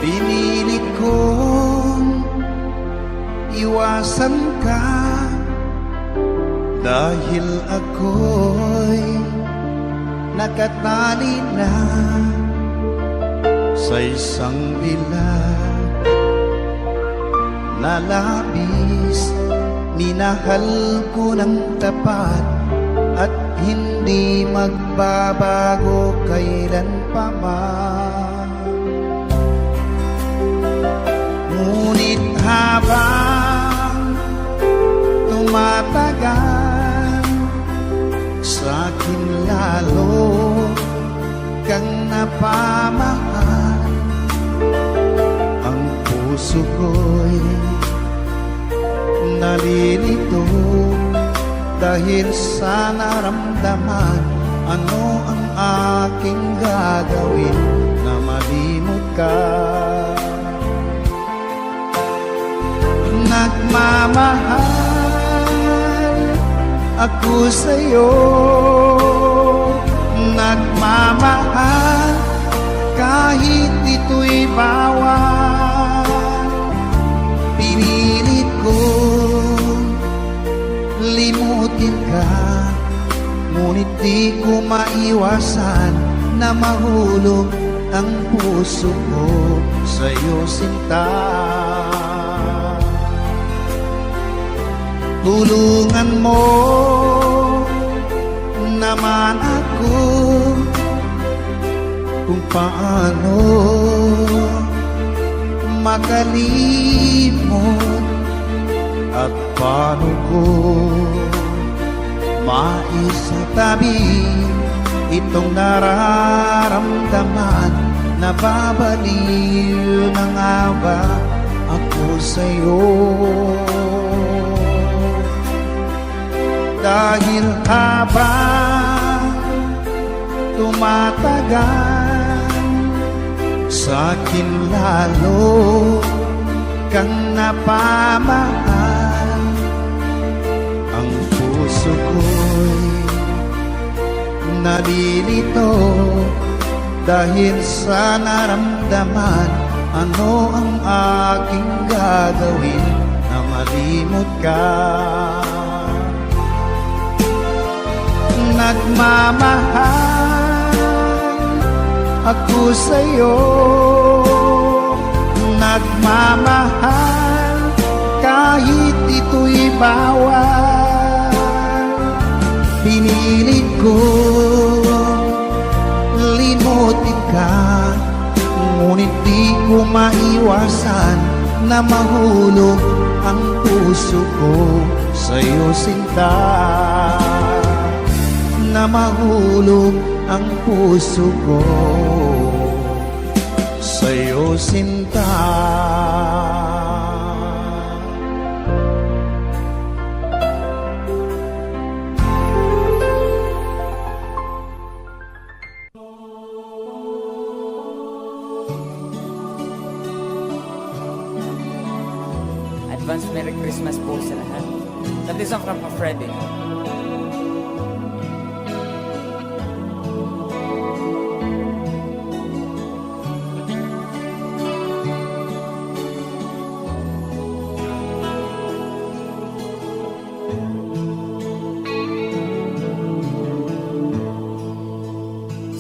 Pinilit kong iwasan ka dahil ako'y nakatali na sa isang dilag na labis. Minahal ko ng tapat at hindi magbabago kailan pa man. Ngunit habang tumatagal, sa'kin lalo kang napamahal. Ang puso ko'y nalilito dahil sa naramdaman. Ano ang aking gagawin na malimot ka? Nagmamahal ako sa'yo, nagmamahal kahit ito'y bawal. Pinilit ko limutin ka, ngunit di ko maiwasan na mahulog ang puso ko sa'yo, sinta. Tulungan mo naman ako kung paano makalimot at paano ko maisatabi itong nararamdaman. Nababaliw na nga ba ako sa'yo? Dahil habang tumatagal, sa'kin lalo kang napamahal. Ang puso ko'y nalilito dahil sa naramdaman. Ano ang aking gagawin na malimot ka? Nagmamahal ako sa'yo, nagmamahal kahit ito'y bawal. Pinilit ko limutin ka, ngunit di ko maiwasan na mahulog ang puso ko sa'yo, sinta. Na mahulog ang puso ko sa'yo, sinta. Advance Merry Christmas po sa lahat. That is from Freddy.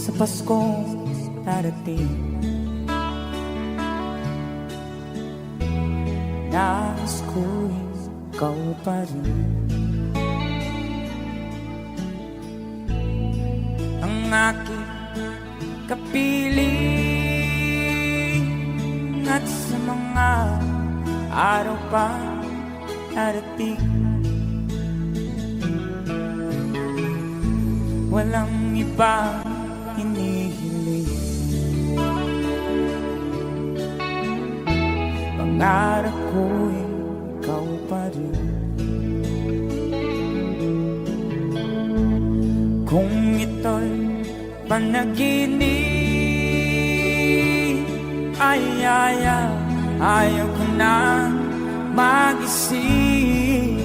Sa Paskong darating, nais ko'y ikaw pa rin ang aking kapiling. At sa mga araw pa darating, walang iba hinihiling. Pangarap ko'y ikaw pa rin. Kung ito'y panaginip, ayaw ko na mag-isip.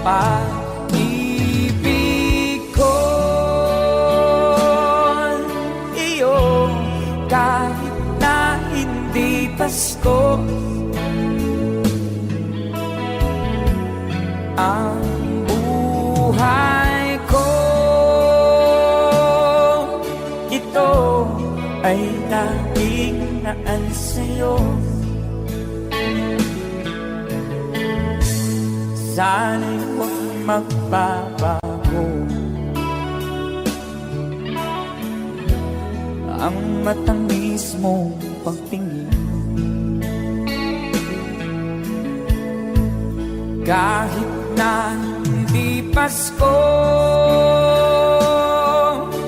Pag-ibig ko, iyong Pasko. Ang buhay ko, ito ay laging naan sa'yo. Sana'y huwag magbabago ang matamis mong pagtingin. Kahit na hindi Pasko,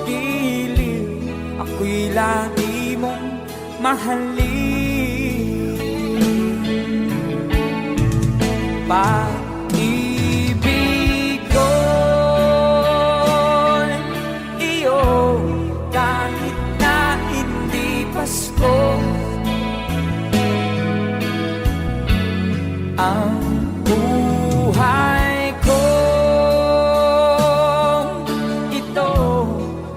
dilim, ako'y lagi mong mahalin. Pag-ibig ko'y iyo, kahit na hindi Pasko. Ang buhay ko, ito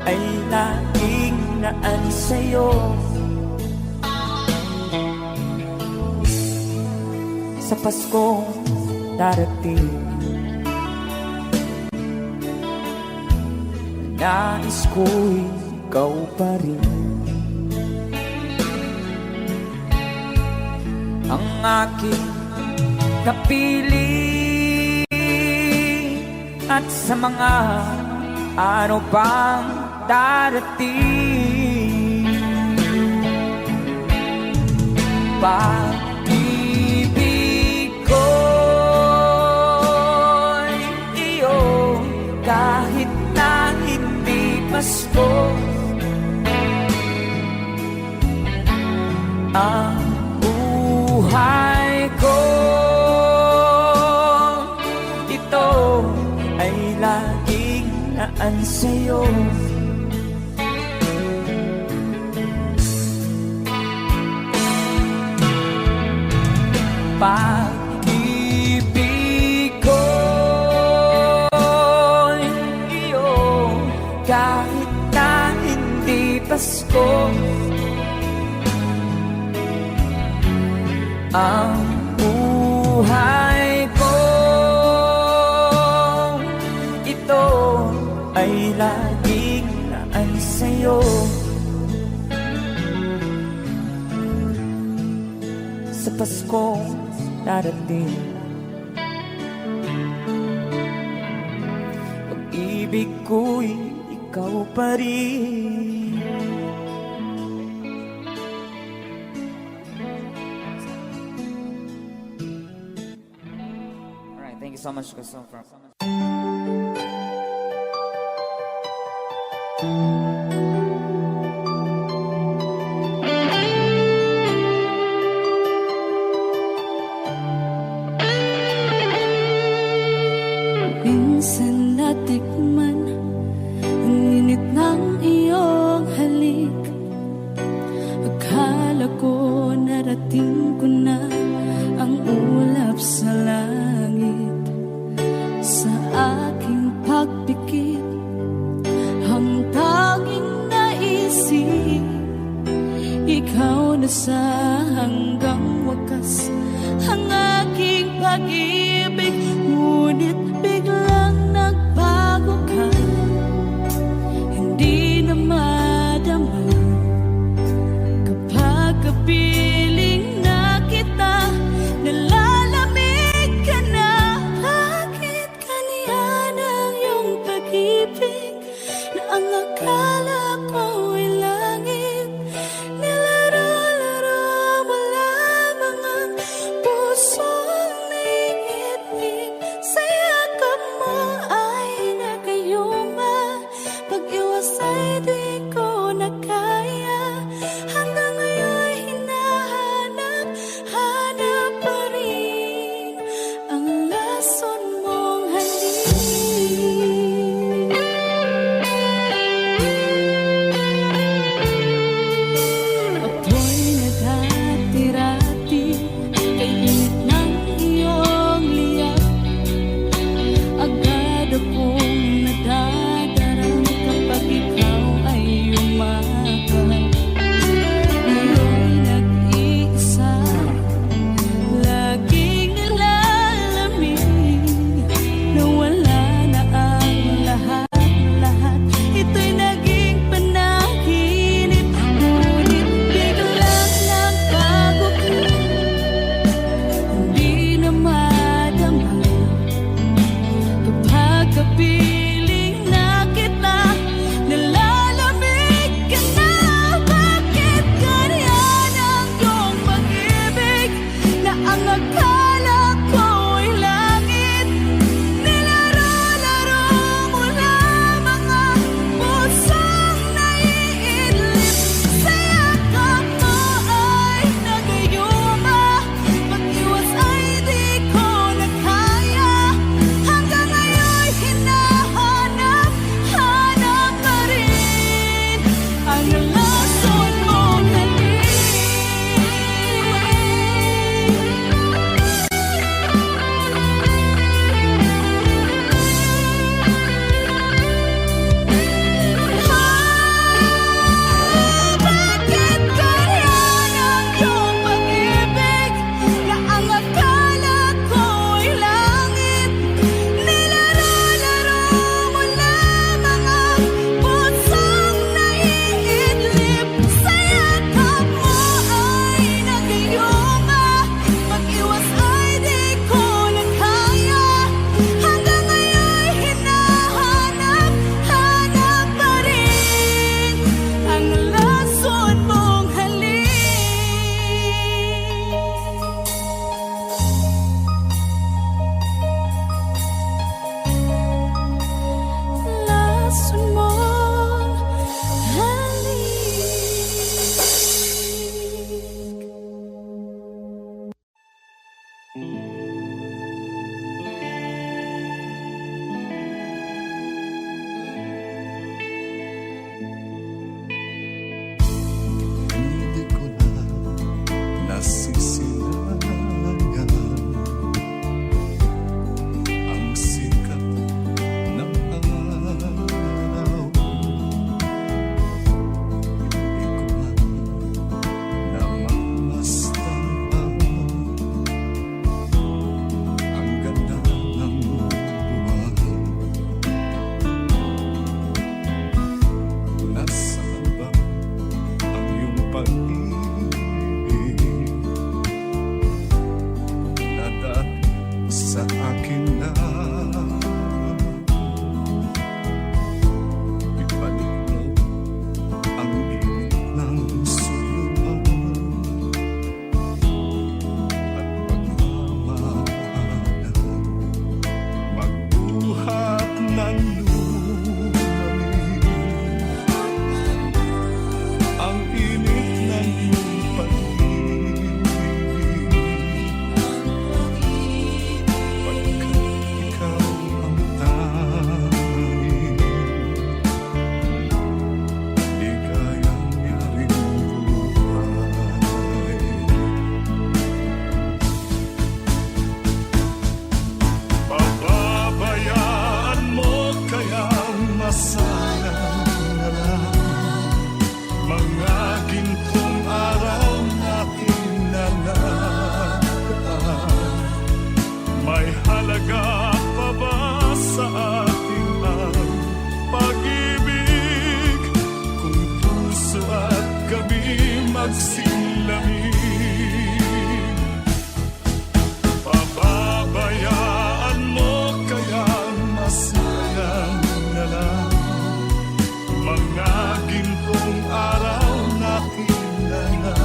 ay laging naan sa'yo. Sa Pasko darating, nais ko'y ikaw pa rin. Ang aking kapili, at sa mga ano pang darating. Pag-ibig ko'y iyo, kahit na hindi Pasko. Ang buhay ko, ito ay laging naan sa'yo. Pag-ibig ko'y iyo, kahit na hindi Pasko. Ang buhay ko, ito ay laging naan sa'yo. Sa Pasko darating, pag-ibig ko'y ikaw pa rin. Alright, thank you so much, Gusto. Minsan natikman ang init ng iyong halik. Akala ko narating ko na ang ulap sa langit. Sa aking pagpikit, ang tanging naisip, ikaw na sa hanggang wakas ang aking pag-ibig. Ngunit biglang nagbago ka, hindi na madama kapag kapiling na kita. Nalalamig ka na, bakit kaniya ng iyong pag-ibig na ang akala ko ay langit? Nilaro-laro mo lamang ang pusong naingit. magsilamig. Pababayaan mo kaya masayang na lang mga gintong araw na kinanaan.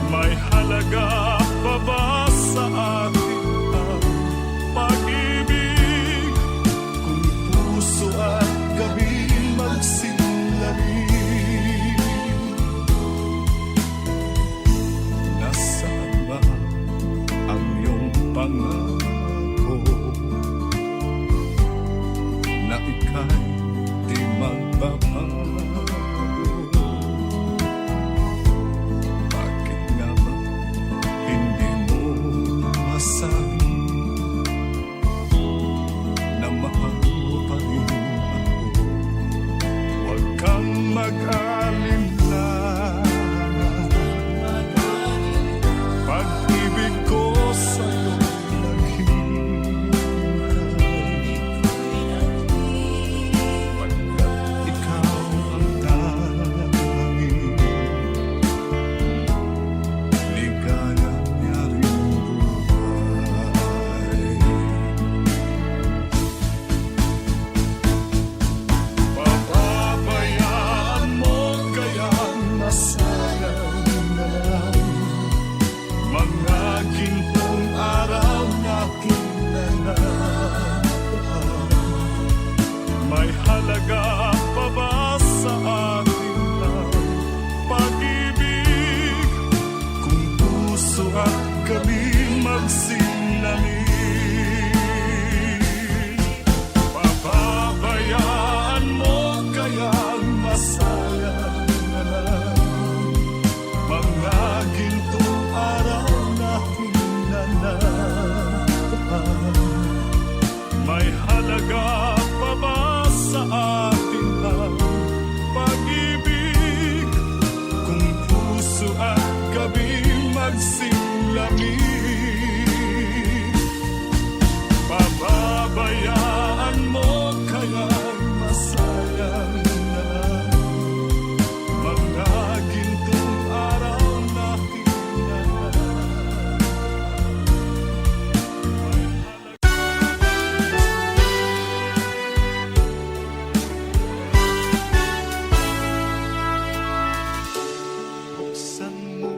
May halaga pa ba sa atin ang pag-ibig kung puso at gabi magsilamig? Nasaan ba ang iyong pangako na ika'y di magbabago? Bakit nga ba hindi mo masabi na mahal mo pa rin ako? Huwag kang mag-alinlangan, pag-ibig ko sa'yo naghihintay, pagkat ikaw ang tanging ligaya niya rin buhay. Pababayaan mo kaya masayang na lang mga gintong araw na kinanaan. May halaga pa ba sa atin ang pag-ibig kung puso at gabi magsilamig? Pababayaan mo kaya masayang na lang mga gintong araw na kinanaan. May halaga pa ba sa atin ang pag-ibig kung puso at gabi magsilamig? Pababayaan mo kaya masayang na lang mga gintong araw na kinanaan. Buksan mo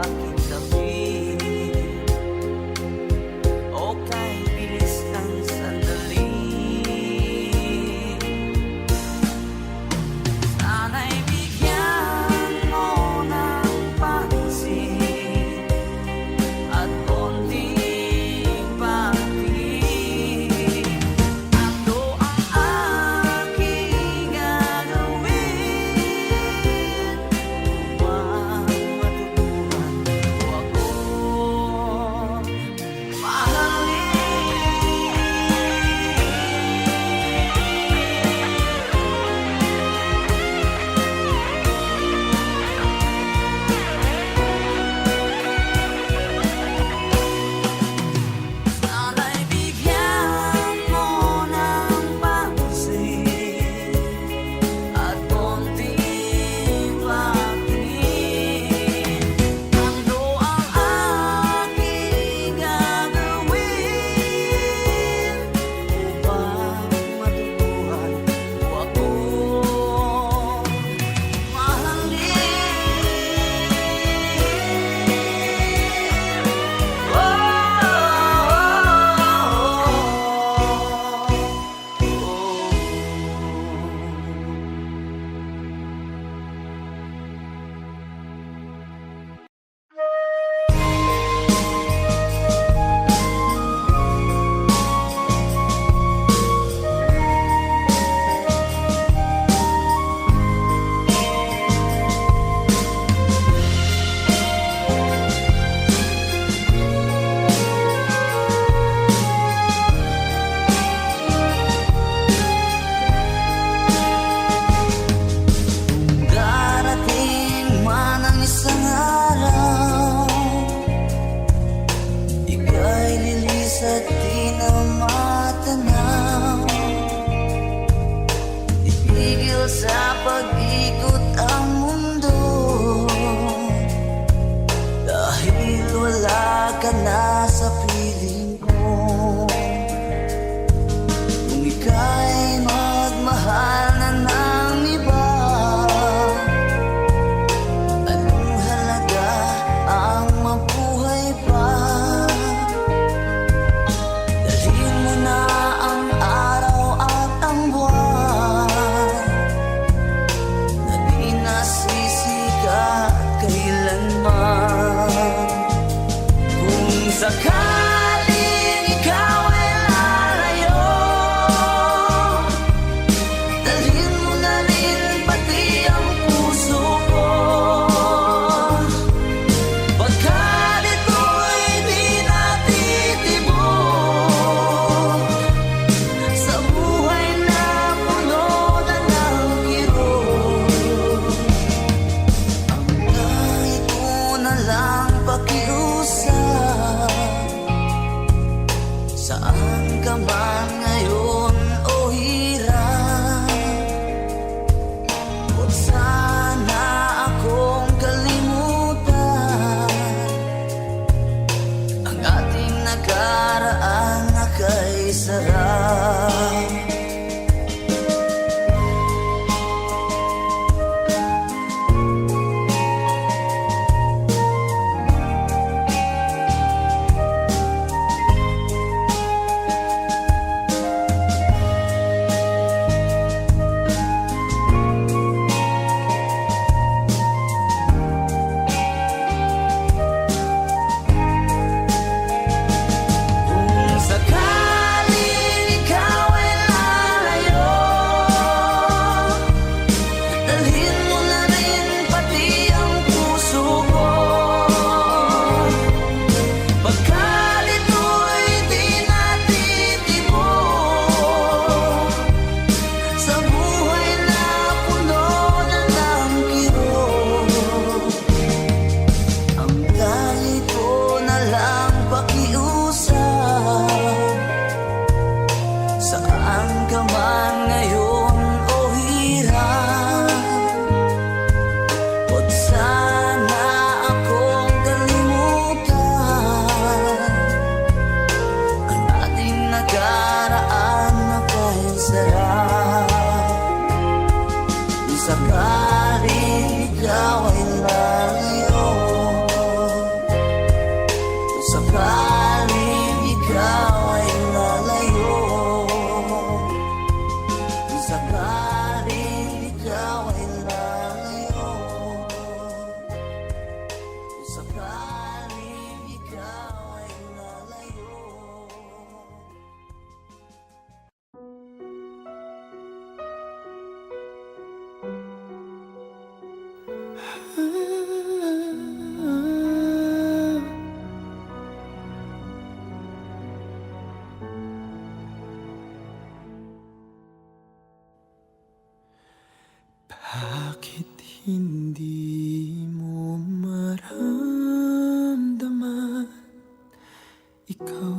aking tabi. O kahit bilis ng sandali, sana'y bigyan mo ng pansin at konting pagtingin. Ano ang aking gagawin upang matutuhan mo ako mahalin? Sana'y bigyan mo ng pansin at konting pagtingin. Ano ang aking gagawin upang matutuhan mo ako darating man ang isang araw, ika'y lilis at di na matanaw. Itigil sa pag-ikot ang mundo, dahil wala ka na sa piling ko. Kung ika'y magmahal na ng iba, anong halaga ang mabuhay pa? Dalhin mo na ang araw at ang buwan, na di nasisikat kailanman. Kung sakaling ikaw ay lalayo, dalhin mo na rin pati ang puso ko. Pagkat ito'y di natitibok sa buhay na puno na ng kirot. Ang kahit mo na lang pakiusap, saan ka man ngayon o hirap, huwag sana akong kalimutan ang ating nakaraan na kay sarap.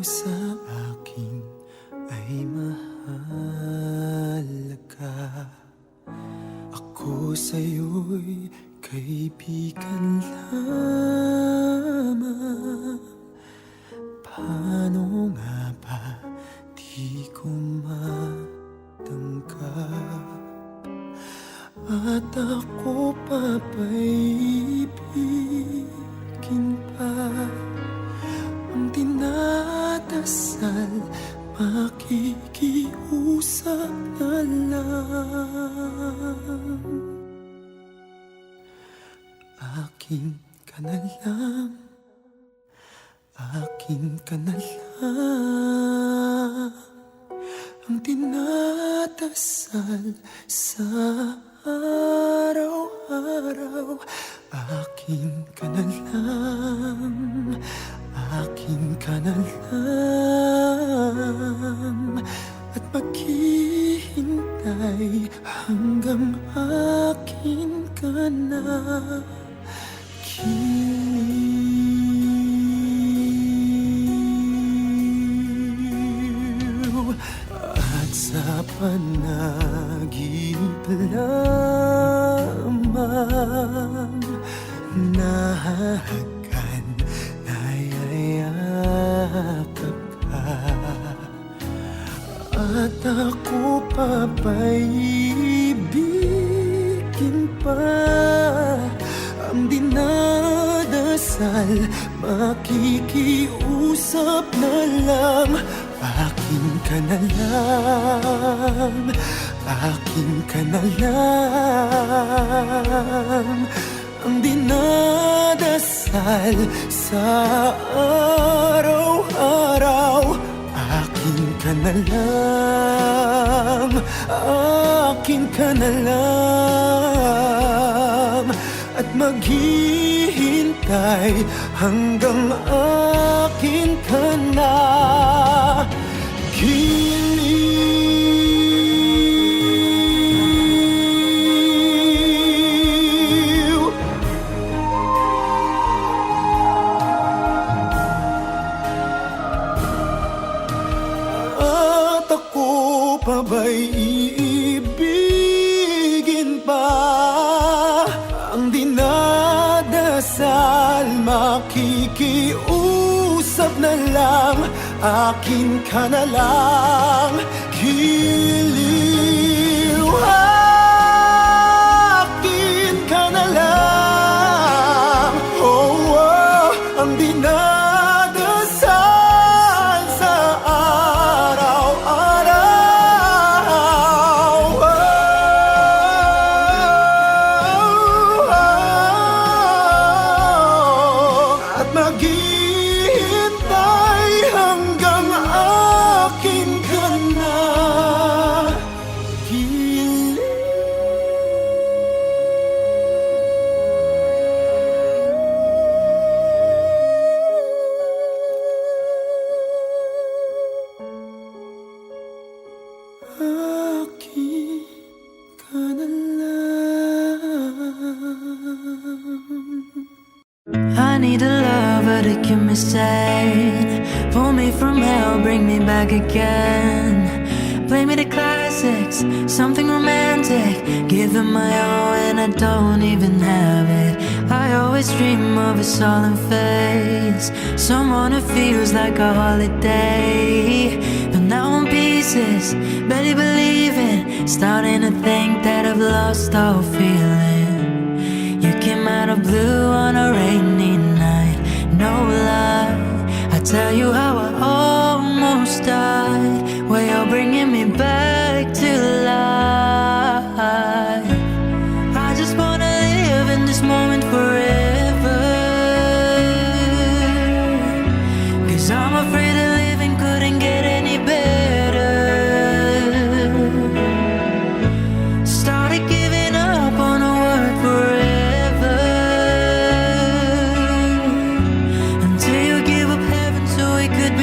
sa akin ay mahalaga. Ako sa'yo'y kaibigan lamang. Paano nga ba di ko matanggap? At ako pa ba'y ibigin pa? Ang dinadasal, makikiusap na lang. Akin ka na lang, akin ka na lang. Ang dinadasal sa araw-araw, akin ka na lang, akin ka na lang. At maghihintay hanggang akin ka na. At sa panaginip lamang nahahagan, nayayakap ka. At ako pa ba'y ibigin pa? Ang dinadasal, makikiusap na lang. Akin ka na lang, akin ka na lang. Ang dinadasal sa araw-araw, akin ka na lang, akin ka na lang. At maghihintay hanggang akin ka na. Giliw. At ako pa ba'y iibigin pa? Ang dinadasal, makikiusap na lang. Akin ka na lang, giliw. Akin ka na lang. Oh, oh, ang dinadasal sa araw-araw. At maghihintay hanggang akin ka na. Akin ka na lang. I need a lover to keep me sane, pull me from hell, bring me back again. Play me the classics, something romantic, give it my all and I don't even have it. I always dream of a solemn face, someone who feels like a holiday. But now I'm pieces, barely believing, starting to think that I've lost all feeling. You came out of blue on a rainy night, no lie, I tell you how I almost died. Well, you're bringing me back to life. I just wanna live in this moment forever, 'cause I'm afraid that living couldn't get any better. Started giving up on the word forever, until you give up heaven so we could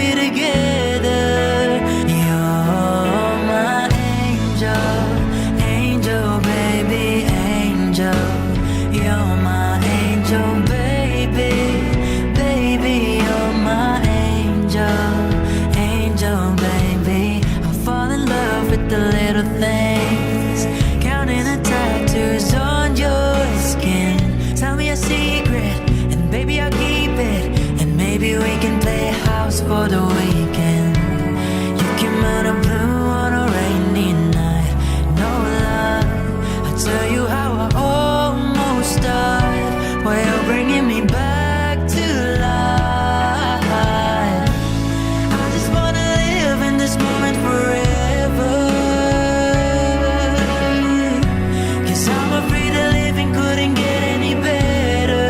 for the weekend. You came out of blue on a rainy night. No lie, I tell you how I almost died while you're bringing me back to life. I just wanna live in this moment forever, 'cause I'm afraid that living couldn't get any better.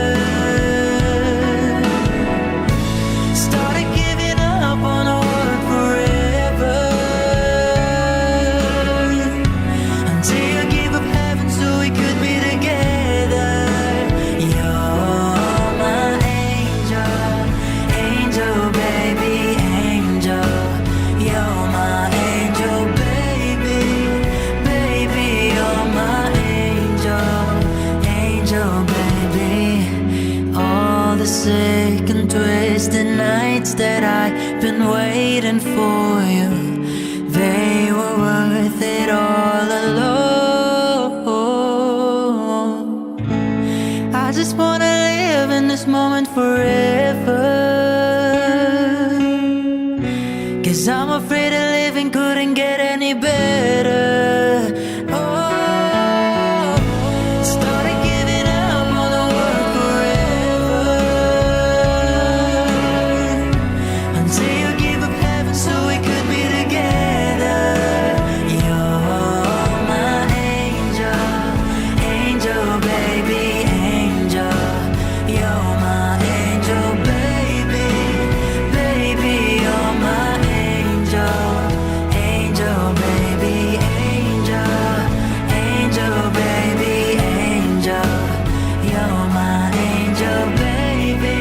Started giving up on the word forever, until you gave up heaven so we could be together. You're my angel, angel baby, angel. You're my angel baby, baby. You're my angel, angel baby. All the sick and twisted nights that I've been waiting for you, they were worth it all alone. I just wanna live in this moment forever, 'cause I'm afraid that living couldn't get any better. Oh, started giving up on the world forever, until you gave up heaven so we could be together. You're my angel, angel baby, angel. You're my angel baby, baby. You're my angel, angel baby, angel, angel baby, angel. You're my angel baby,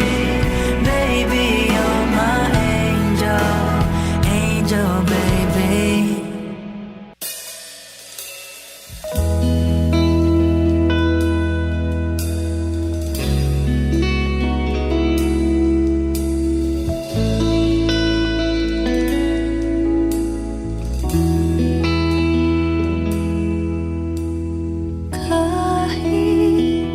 baby. You're my angel, angel baby. Kahit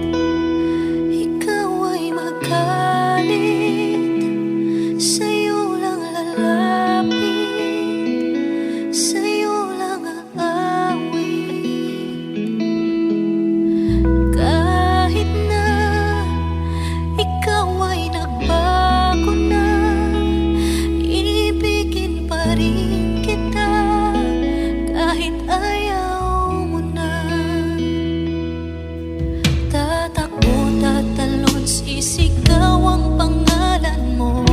ikaw ay magalit, sa'yo lang lalapit, sa'yo lang aawit. Kahit na ikaw ay nagbago na, ibigin pa rin kita kahit ayaw mo na. Tatakbo, tatalon, sisigaw ang pangalan mo.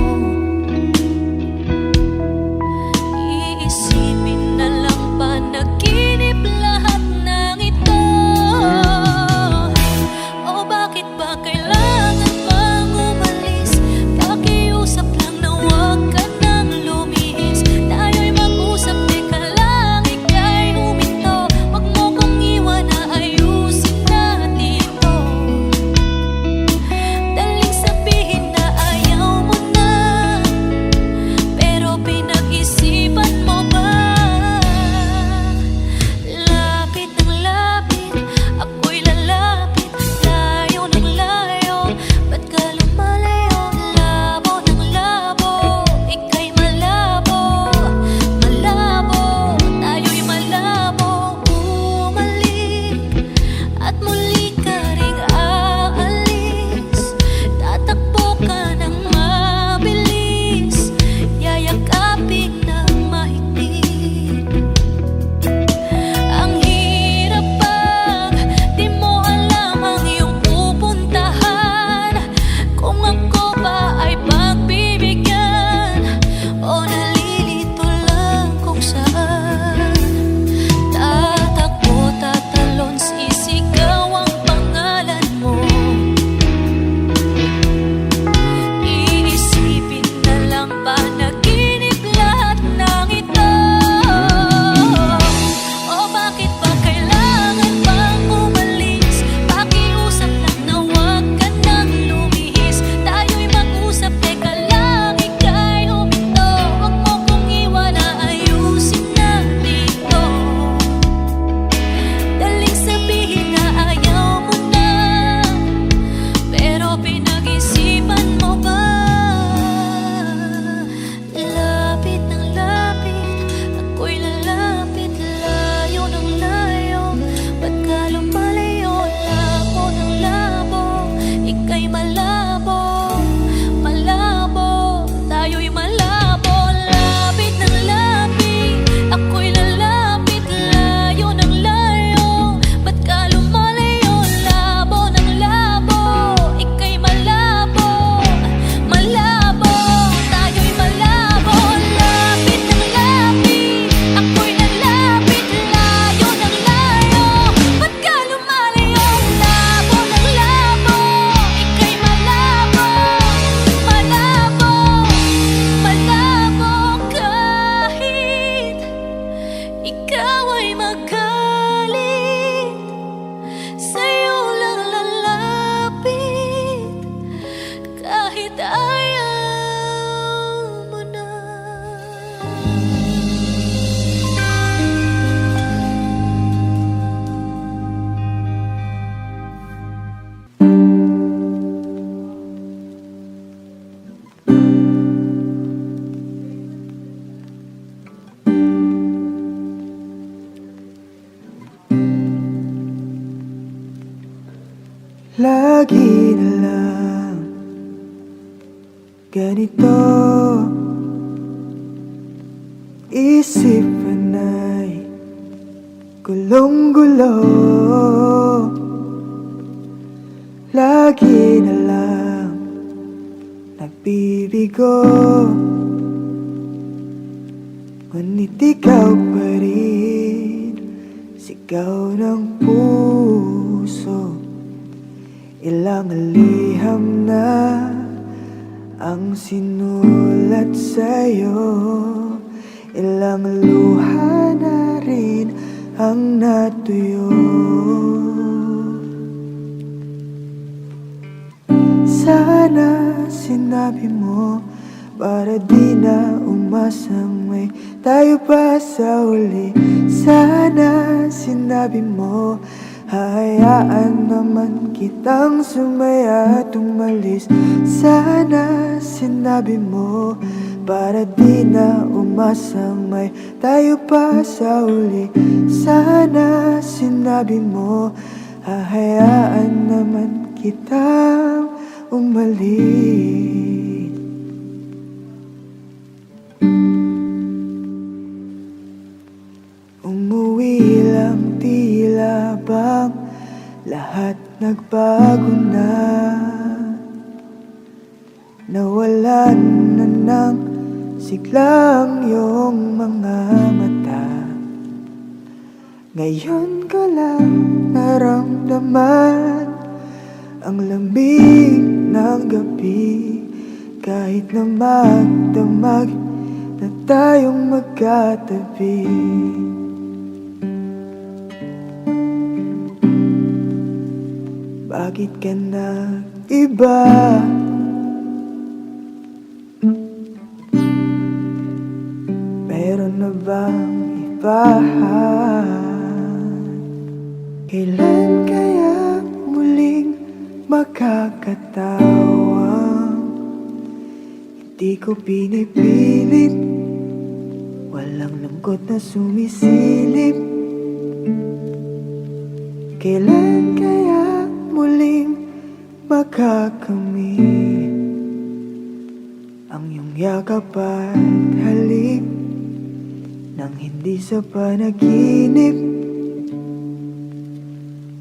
Iisipin na lang panaginip lahat ng ito. O bakit ba kailangan pang umalis? Pakiusap lang na huwag ka nang lumihis. Tayo'y mag-usap, teka lang, ika'y huminto. Huwag mo kong iwan na ayusin natin ito. Daling sabihin Bakit ayaw mo na? Lagi na lang ganito, isipan ay gulong-gulo. Lagi na lang nagbibigo, ngunit ikaw pa rin, sigaw ng puso. Ilang liham na ang sinulat sa'yo, ilang luha na rin ang natuyo. Sana sinabi mo para di na umasang may tayo pa sa uli. Sana sinabi mo hayaan naman kitang sumaya at umalis. Sana sinabi mo para di na umasang may tayo pa sa uli. Sana sinabi mo hayaan naman kitang umalis. Umuwi lang, tila bang lahat nagbago na. Nawalan na ng siglang iyong mga mata. Ngayon ko lang naramdaman ang lamig ng gabi, kahit na magdamag na tayong magkatabi. Bakit ka nag-iba? Meron na bang iba? Kailan kaya muling makakatawang hindi ko pinipilit, walang lungkot na sumisilip? Kailan kaya muling makakamit ang iyong yakap at halik nang hindi sa panaginip?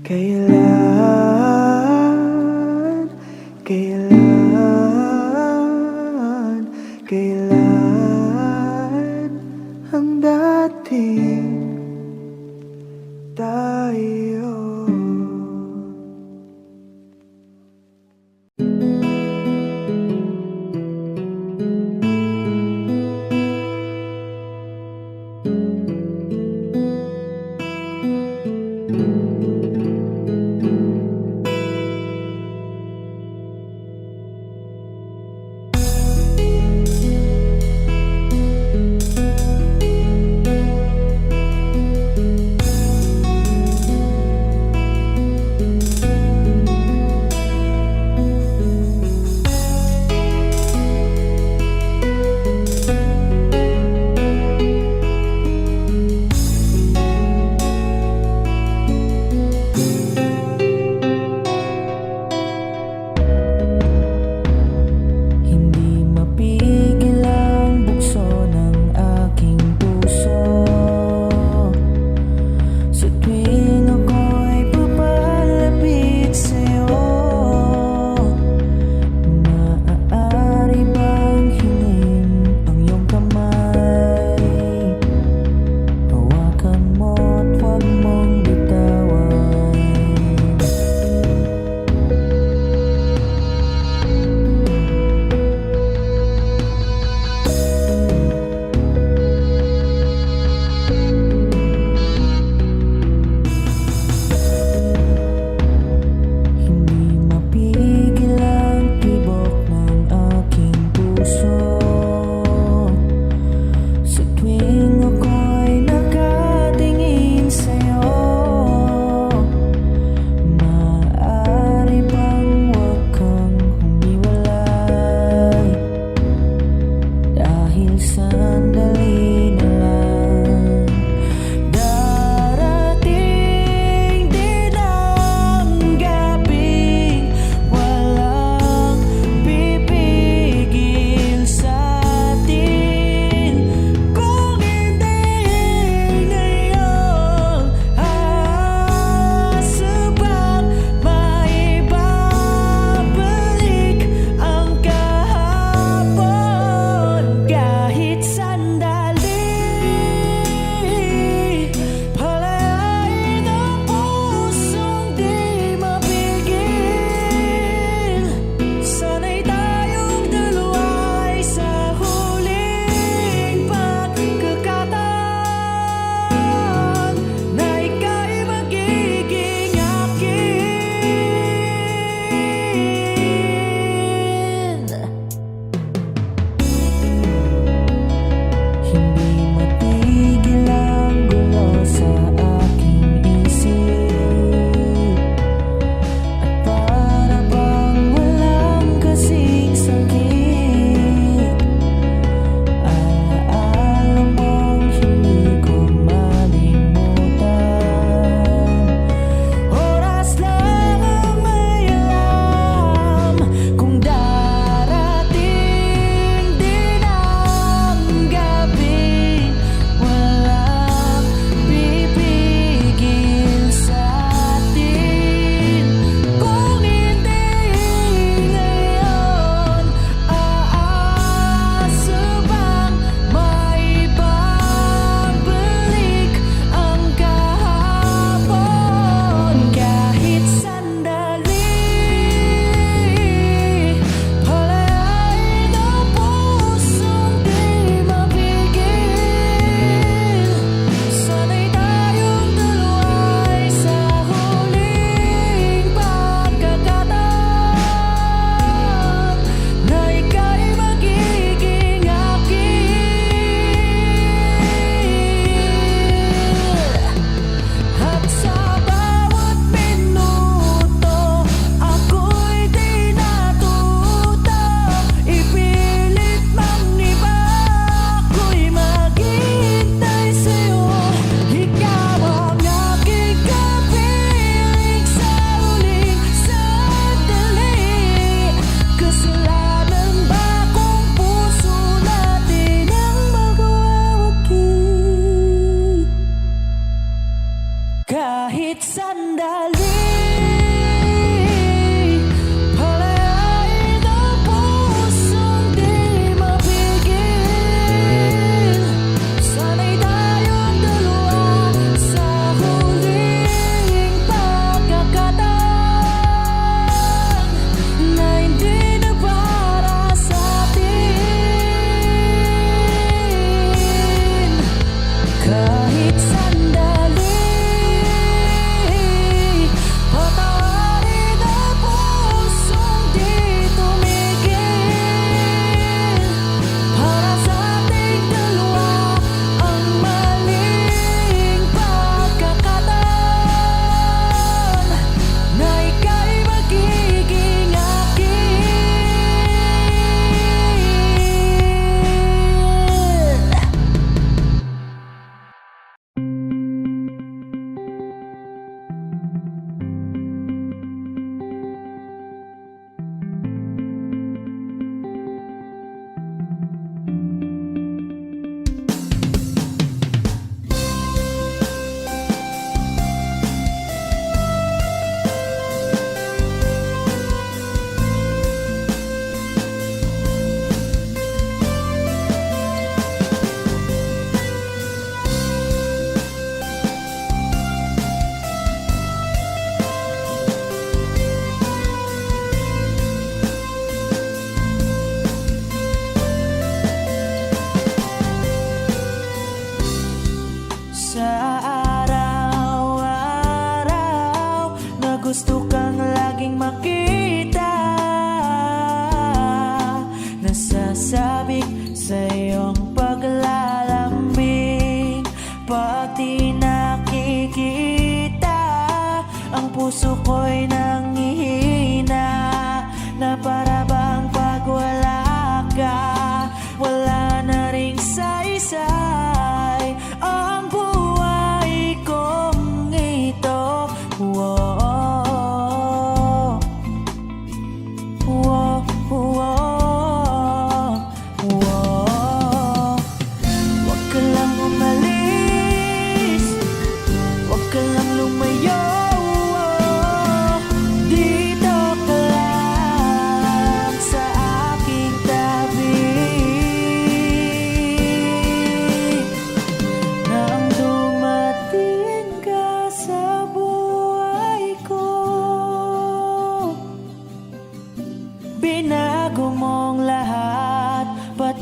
Kailan, kailan, kailan ang dating tayo?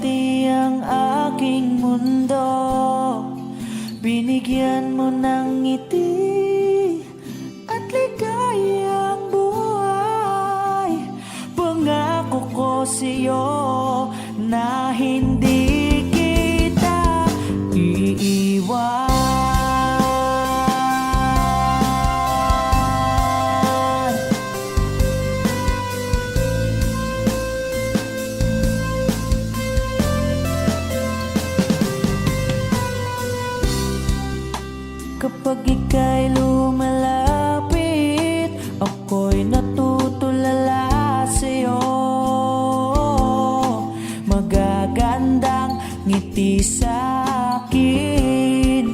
pati ang aking mundo. Binigyan mo ng ngiti at ligayang buhay. Pangako ko sa'yo na hindi kita iiwan. Kapag ika'y lumalapit, ako'y natutulala sa'yo. Magagandang ngiti sa'kin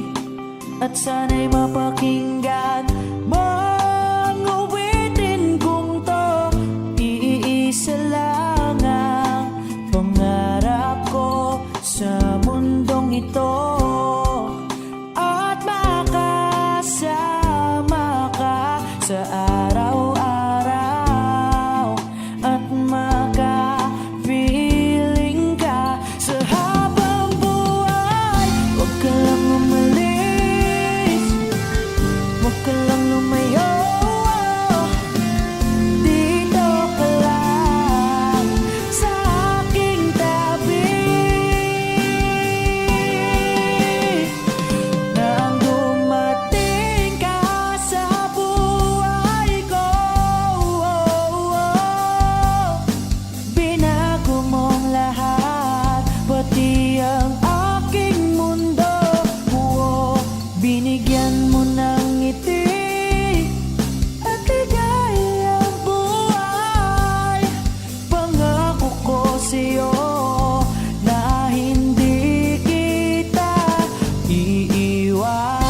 at sana'y mapakinggan mang awitin kong to. Iisa lang ang pangarap ko sa mundong ito, sa araw-araw at makapiling ka sa habang buhay. Huwag ka lang umalis, huwag ka lang lumayo. Dito ka lang sa aking tabi. Nang dumating ka sa pati ang aking mundo. Binigyan mo ng ngiti at ligayang buhay. Pangako ko sa'yo na hindi kita iiwan.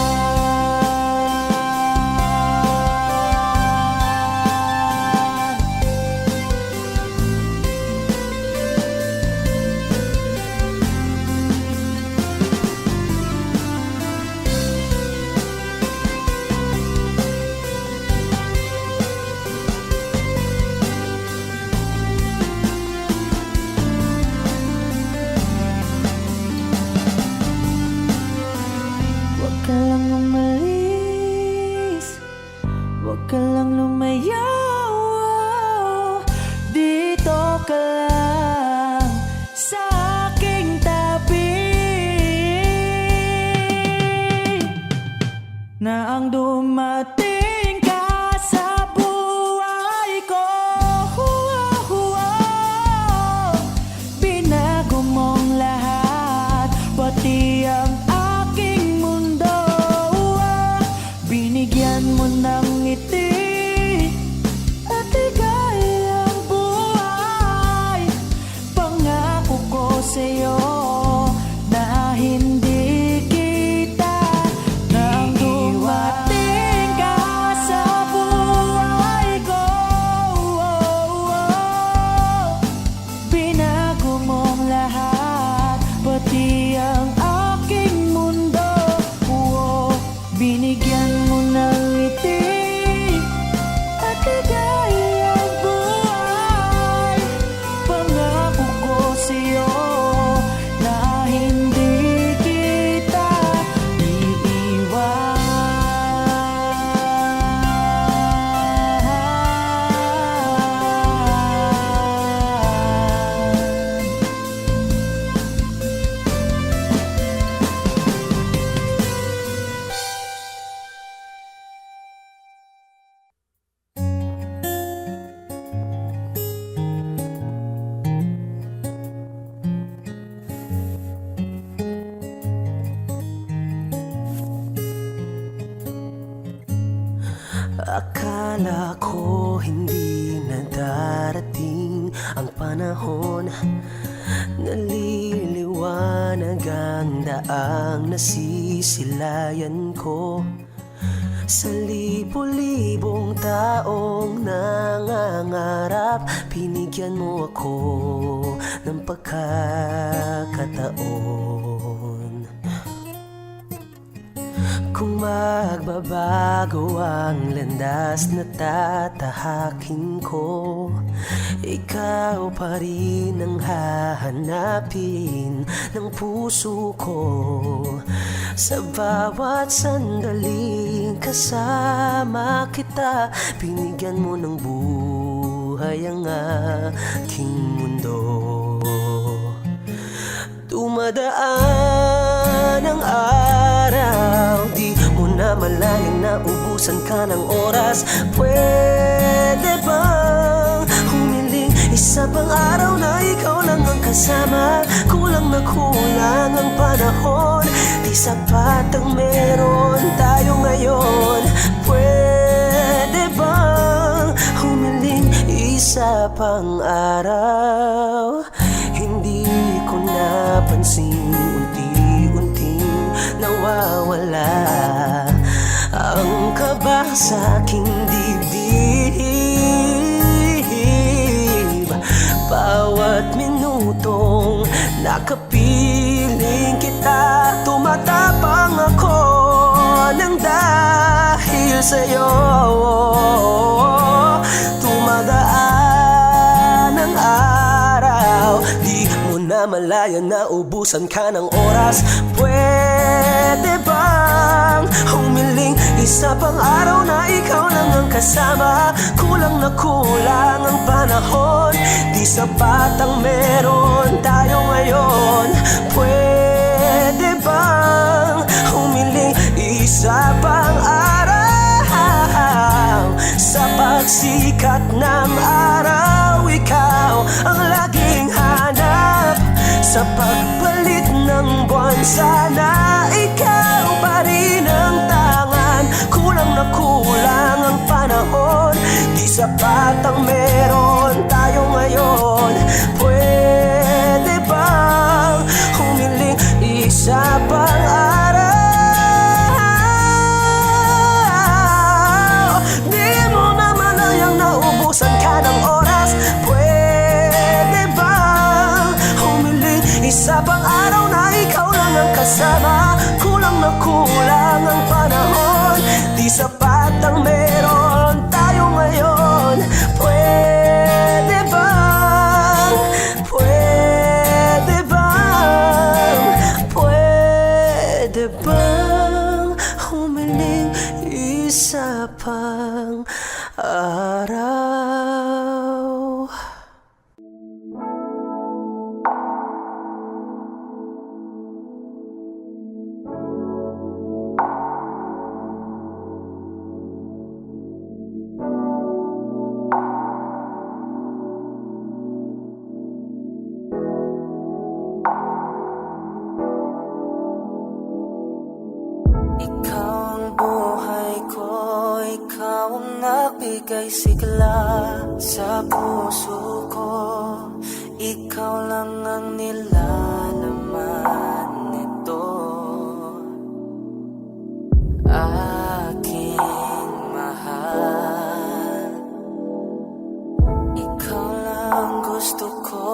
Huwag ka lang umalis, huwag ka lang lumayo. Dito ka lang sa aking tabi. Na ang dumating ka sa buhay ko, binago mong lahat, pati ang binigyan mo ng ngiti at ligayang buhay. Pangako ko sa'yo na hindi kita nang dumating ka sa buhay ko. Binago mong lahat, pati ang aking mundo. Binigyan mo ng ngiti at ligayang buhay. Pangako ko sa'yo na hindi kita iiwan. Akala ko hindi na darating ang panahon, naliliwanag ang daang nasisilayan ko. Sa libo-libong taong nangangarap, binigyan mo ako ng pagkakataon. Kung magbabago ang landas na tatahakin ko, ikaw pa rin ang hahanapin ng puso ko. Sa bawat sandaling kasama kita, binigyan mo ng buhay ang aking mundo. Dumadaan ang araw, di mo na malayang naubusan ka ng oras. Pwede bang humiling isa pang araw na ikaw lang ang kasama? Kulang na kulang ang panahon, di sapat ang meron tayo ngayon. Pwede bang humiling isa pang araw? Hindi ko napansin, unti-unting nawawala ang kaba sa aking dibdib. Bawat minutong nakapiling kita, tumatapang ako ng dahil sa'yo. Tumagaan ang araw, di mo na malaya na ubusan ka ng oras. Pwede bang humiling isa pang araw na ikaw lang ang kasama? Kulang na kulang ang panahon, di sapat ang meron tayo ngayon. Pwede bang humiling isa pang araw? Sa pagsikat ng araw, ikaw ang laging hanap. Sa pagpalit ng buwan, sana ikaw pa rin ang tangan. Kulang na kulang ang panahon, di sapat ang meron tayo ngayon. Pwede bang humiling isa pang araw? Di mo na malayang naubusan ka ng oras. Pwede bang humiling isa pang araw na ikaw lang ang kasama? Kulang na kulang ang panahon, di sapat ang meron tayo ngayon. Pwede bang, pwede bang, pwede bang humiling isa pang araw? Ikaw ang buhay ko, ikaw ang nagbigay sigla sa puso ko. Ikaw lang ang nilalaman nito, aking mahal. Ikaw lang gusto ko,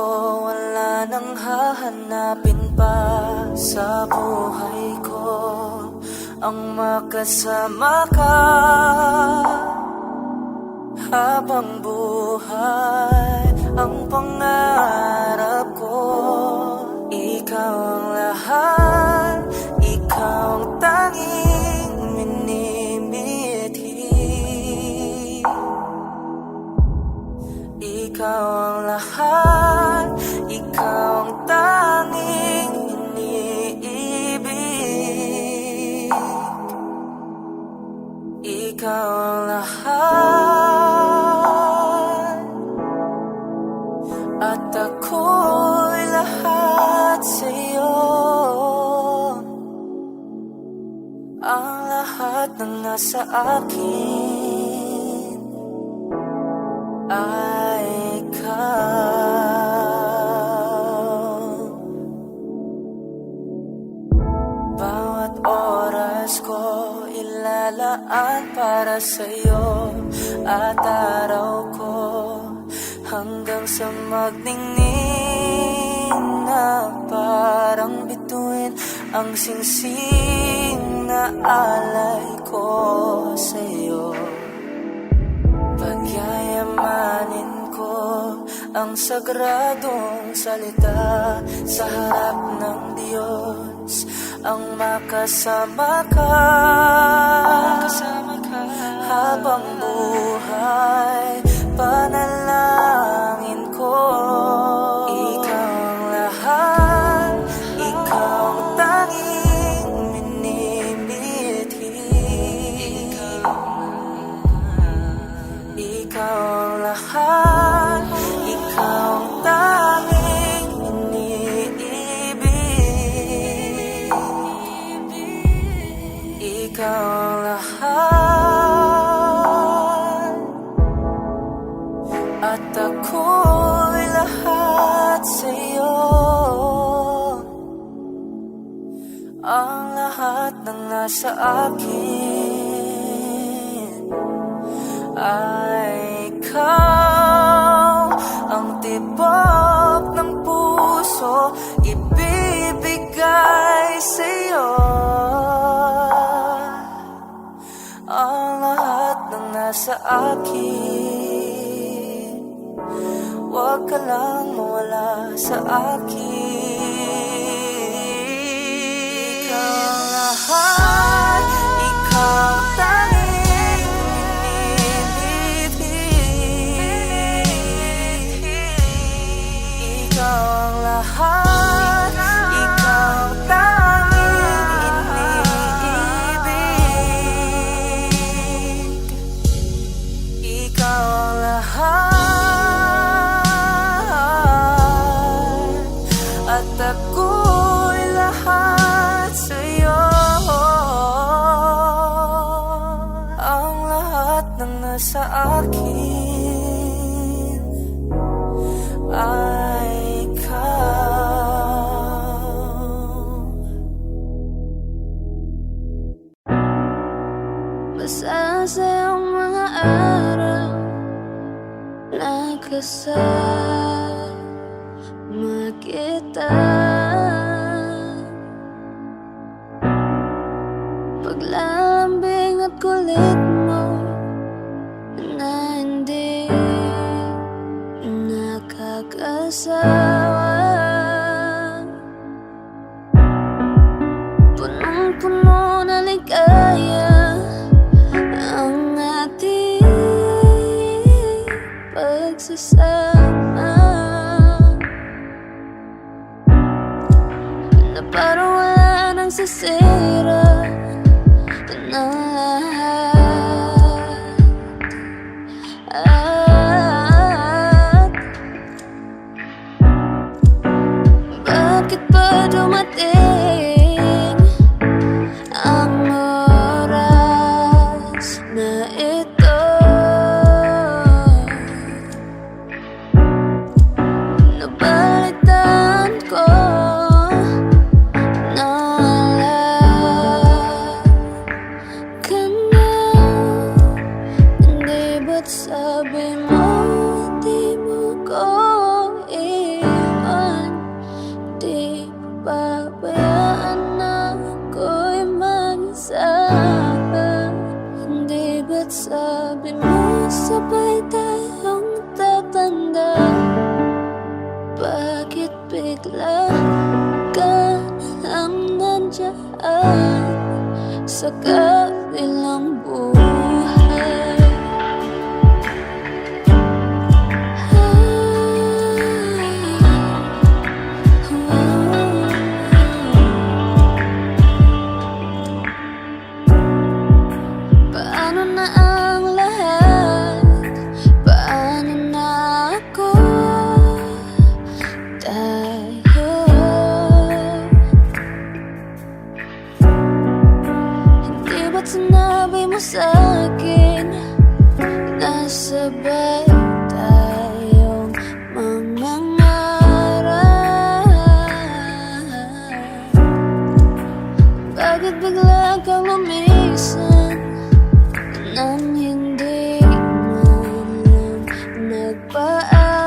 wala nang hahanapin pa sa buhay ko. Ang makasama ka habang buhay, ang pangarap ko. Ikaw ang lahat, ikaw ang tanging minimithi. Ikaw ang lahat, ikaw ang tanging iniibig. Ikaw ang lahat, at ako'y lahat sa'yo. Ang lahat ng nasa akin ay ikaw. Bawat oras ko ilalaan para sa'yo, at araw ko hanggang sa magningning na parang bituin ang singsing na alay ko sa'yo. Pagyayamanin ko ang sagradong salita sa harap ng Diyos, ang makasama ka habang buhay. Panalangin ko, ikaw ang lahat, ikaw ang tanging minimithi. Ikaw ang lahat, ikaw ang tanging iniibig. Ikaw ang lahat, at ako'y lahat sa'yo. Ang lahat ng nasa akin ay ikaw. Ang tibok ng puso ibibigay sa'yo. Ang lahat ng nasa akin, huwag ka lang mawala sa akin. Ikaw ang lahat, ikaw ang tanging minimithi. Ikaw ang lahat, ikaw ang tanging iniibig. Ikaw ang lahat, at ako'y lahat sa'yo. Ang lahat ng nasa akin ay ikaw. Masasayang mga araw na kasama kita. Paglalambing at kulit mo na hindi nakakasawa. Punong-puno na ligaya ang ating pagsasama, na parang wala nang sisira ng lahat. At bakit ba dumating ang oras na ito? Nabalitaan ko na wala ka na. Hindi ba't sabi mo di mo ko iwan? Di pabayaan na ako'y mag-isa. Hindi ba't sabi mo sabay tayong tatanda? Bakit bigla ka lang nandyan sa kabilang buhay? Paano na ang lahat? Paano na ako? Tayo hindi ba't sinabi mo sa'kin na sabay tayong mangangarap? Bakit bigla kang lumisan nang hindi man lang nagpaalam?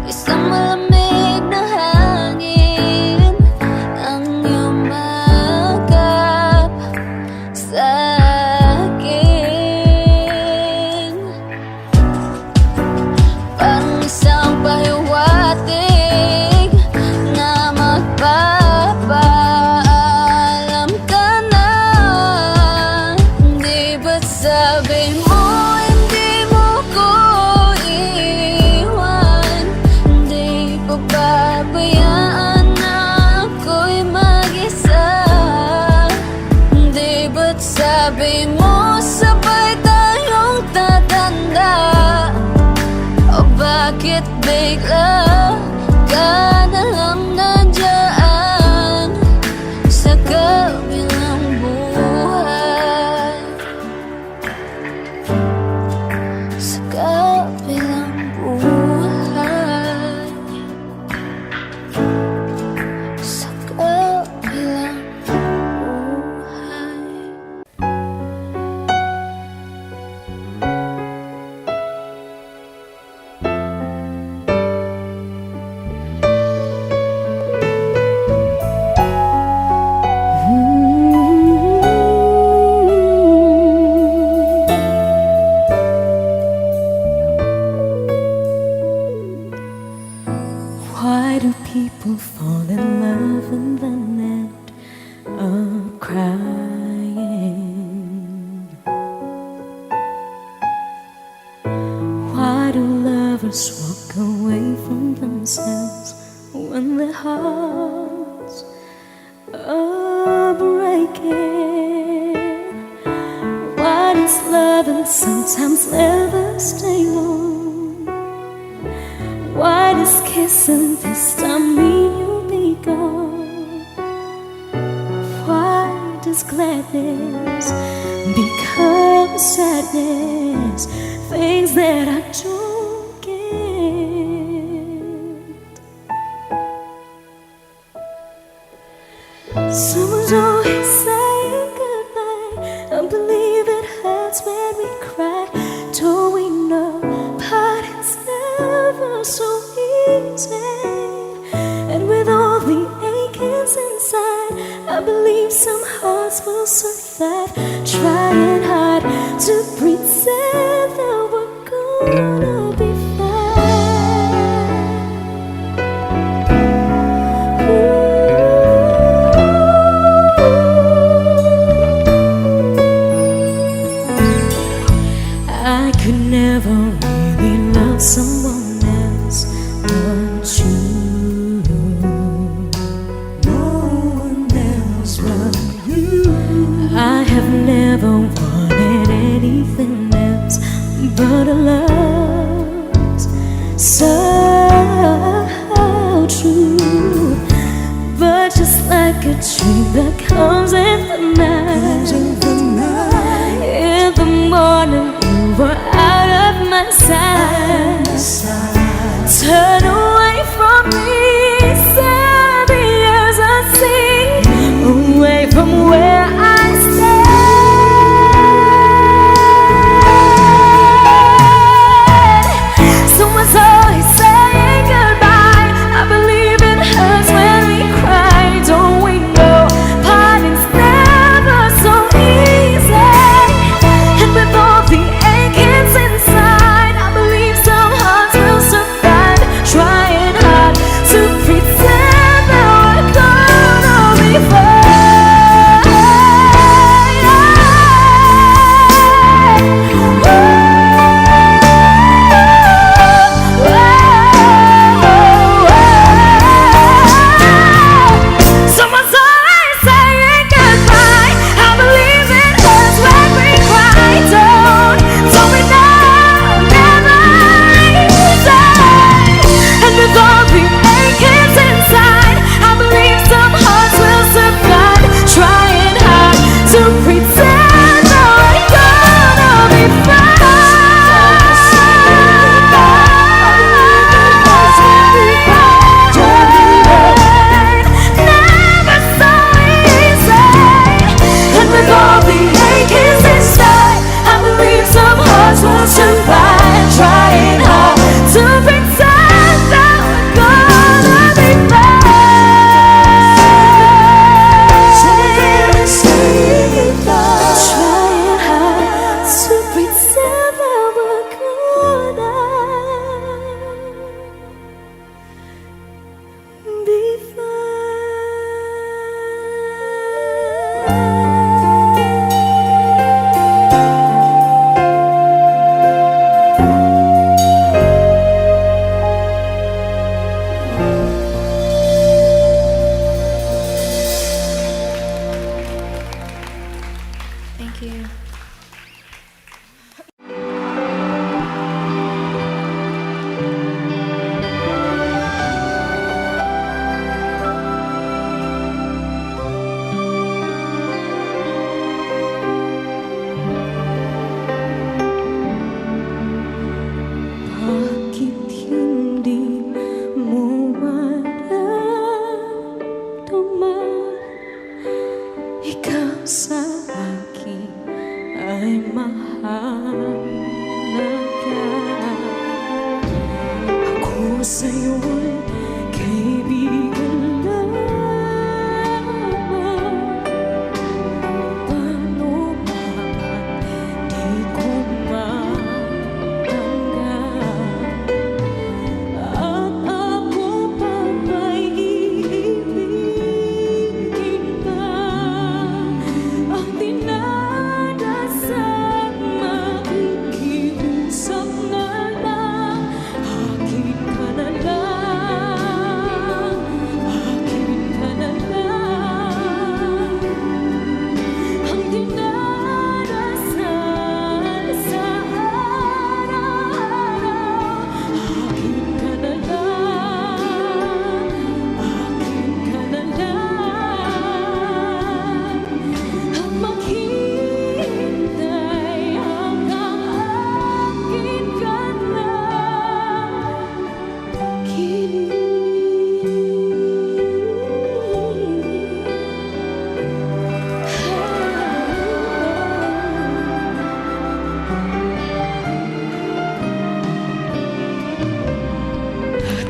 Isang malamig na hangin ang iyong Bakit bigla ka na lang nandyan sa kabilang buhay, sa kabilang buhay, sa kabilang buhay. Why do people fall in love and then end up crying? Why do lovers walk away from themselves when their hearts are breaking? Why does loving sometimes never stay long? Why does kissing this time mean you'll be gone? Why does gladness become sadness? Things that I don't get. Someone's always saying goodbye. I believe it hurts when we cry. Don't we know parting's never so easy? And with all the achings inside, I believe some hearts will survive. Trying hard to pretend that we're gonna be fine. I could never really love someone else but you. No one else but you. I have never wanted anything else but a love so true. But just like a dream that comes in the night, in the morning you were out of my sight. Turn away from me, 7 years unseen, away from where I stand. Someone's always saying goodbye. I believe it hurts when we cry. Don't we know parting's never sa'yo'y kaibigan lamang. Paano ba di ko matanggap? At ako pa ba'y iibigin pa? Ang dinadasal makikiusap na lang. Akin ka na lang, akin ka na lang. Ang dinadasal sa araw-araw. Akin ka na lang, akin ka na lang. At maghihintay hanggang akin ka na at